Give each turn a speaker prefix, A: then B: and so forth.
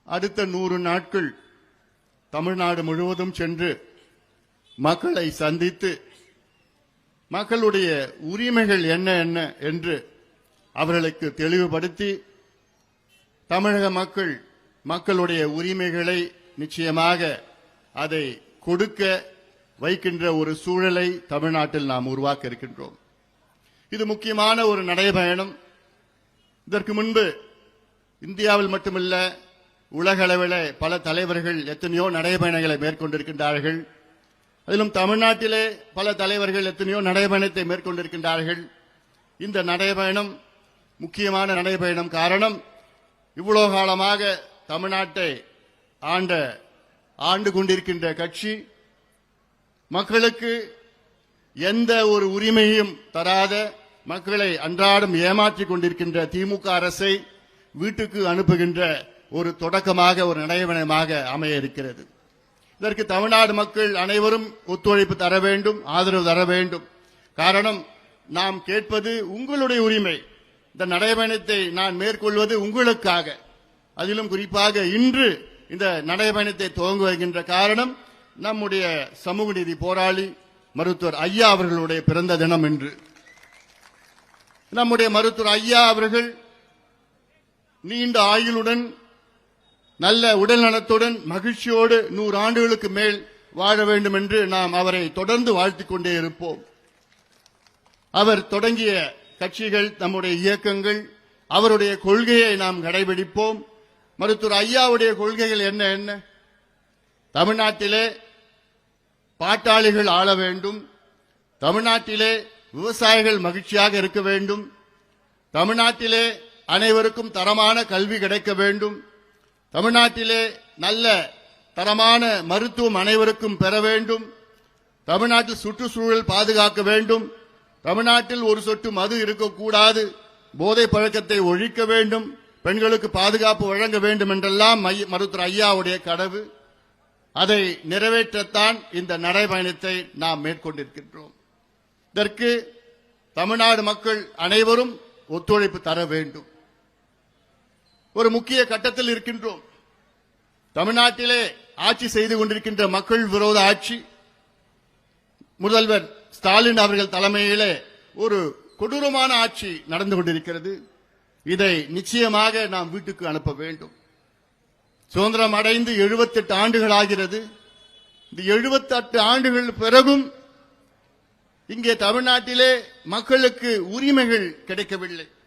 A: அடுத்த 100 நாட்கள் தமிழ்நாடு முழுவதும் சென்று மக்களை சந்தித்து மக்களுடைய உரிமைகள் என்ன என்ன என்று அவர்களுக்கு தெளிவுபடுத்தி தமிழக மக்களுடைய உரிமைகளை நிச்சயமாக அதை கொடுக்க வைக்கின்ற ஒரு சூழலை தமிழ்நாட்டில் நாம் உருவாக்க இருக்கின்றோம். இது முக்கியமான ஒரு நடைபயணம். இதற்கு முன்பு இந்தியாவில் மட்டுமல்ல, உலக அளவில் பல தலைவர்கள் எத்தனையோ நடைபயணங்களை மேற்கொண்டிருக்கின்றார்கள். அதிலும் தமிழ்நாட்டிலே பல தலைவர்கள் எத்தனையோ நடைபயணத்தை மேற்கொண்டிருக்கின்றார்கள். இந்த நடைபயணம் முக்கியமான நடைபயணம். காரணம், இவ்வளவு காலமாக தமிழ்நாட்டை ஆண்டு கொண்டிருக்கின்ற கட்சி மக்களுக்கு எந்த ஒரு உரிமையும் தராத, மக்களை அன்றாடம் ஏமாற்றிக் கொண்டிருக்கின்ற திமுக அரசை வீட்டுக்கு அனுப்புகின்ற ஒரு தொடக்கமாக, ஒரு நடைபயணமாக அமைய இருக்கிறது. இதற்கு தமிழ்நாடு மக்கள் அனைவரும் ஒத்துழைப்பு தர வேண்டும், ஆதரவு தர வேண்டும். காரணம், நாம் கேட்பது உங்களுடைய உரிமை. இந்த நடைபயணத்தை நான் மேற்கொள்வது உங்களுக்காக. அதிலும் குறிப்பாக இன்று இந்த நடைபயணத்தை துவங்க வருகின்ற காரணம், நம்முடைய சமூக நீதி போராளி மருத்துவர் ஐயா அவர்களுடைய பிறந்த தினம் என்று. நம்முடைய மருத்துவர் ஐயா அவர்கள் நீண்ட ஆயுளுடன், நல்ல உடல் நலத்துடன், மகிழ்ச்சியோடு 100 ஆண்டுகளுக்கு மேல் வாழ வேண்டும் என்று நாம் அவரை தொடர்ந்து வாழ்த்திக் கொண்டே இருப்போம். அவர் தொடங்கிய கட்சிகள், நம்முடைய இயக்கங்கள், அவருடைய கொள்கையை நாம் கடைபிடிப்போம். மருத்துவர் ஐயாவுடைய கொள்கைகள் என்ன என்ன? தமிழ்நாட்டிலே பாட்டாளிகள் ஆள வேண்டும், தமிழ்நாட்டிலே விவசாயிகள் மகிழ்ச்சியாக இருக்க வேண்டும், தமிழ்நாட்டிலே அனைவருக்கும் தரமான கல்வி கிடைக்க வேண்டும், தமிழ்நாட்டிலே நல்ல தரமான மருத்துவம் அனைவருக்கும் பெற வேண்டும், தமிழ்நாட்டில் சுற்றுச்சூழல் பாதுகாக்க வேண்டும், தமிழ்நாட்டில் ஒரு சொட்டு மது இருக்கக்கூடாது, போதை பழக்கத்தை ஒழிக்க வேண்டும், பெண்களுக்கு பாதுகாப்பு வழங்க வேண்டும் என்றெல்லாம் மருத்துவர் ஐயாவுடைய கனவு. அதை நிறைவேற்றத்தான் இந்த நடைபயணத்தை நாம் மேற்கொண்டிருக்கின்றோம். இதற்கு தமிழ்நாடு மக்கள் அனைவரும் ஒத்துழைப்பு தர வேண்டும். ஒரு முக்கிய கட்டத்தில் இருக்கின்றோம். தமிழ்நாட்டிலே ஆட்சி செய்து கொண்டிருக்கின்ற மக்கள் விரோத ஆட்சி, முதல்வர் ஸ்டாலின் அவர்கள் தலைமையிலே ஒரு கொடூரமான ஆட்சி நடந்து கொண்டிருக்கிறது. இதை நிச்சயமாக நாம் வீட்டுக்கு அனுப்ப வேண்டும். சுதந்திரம் அடைந்து 78 ஆண்டுகள் ஆகிறது. இந்த 78 ஆண்டுகள் பிறகும் இங்கே தமிழ்நாட்டிலே மக்களுக்கு உரிமைகள் கிடைக்கவில்லை.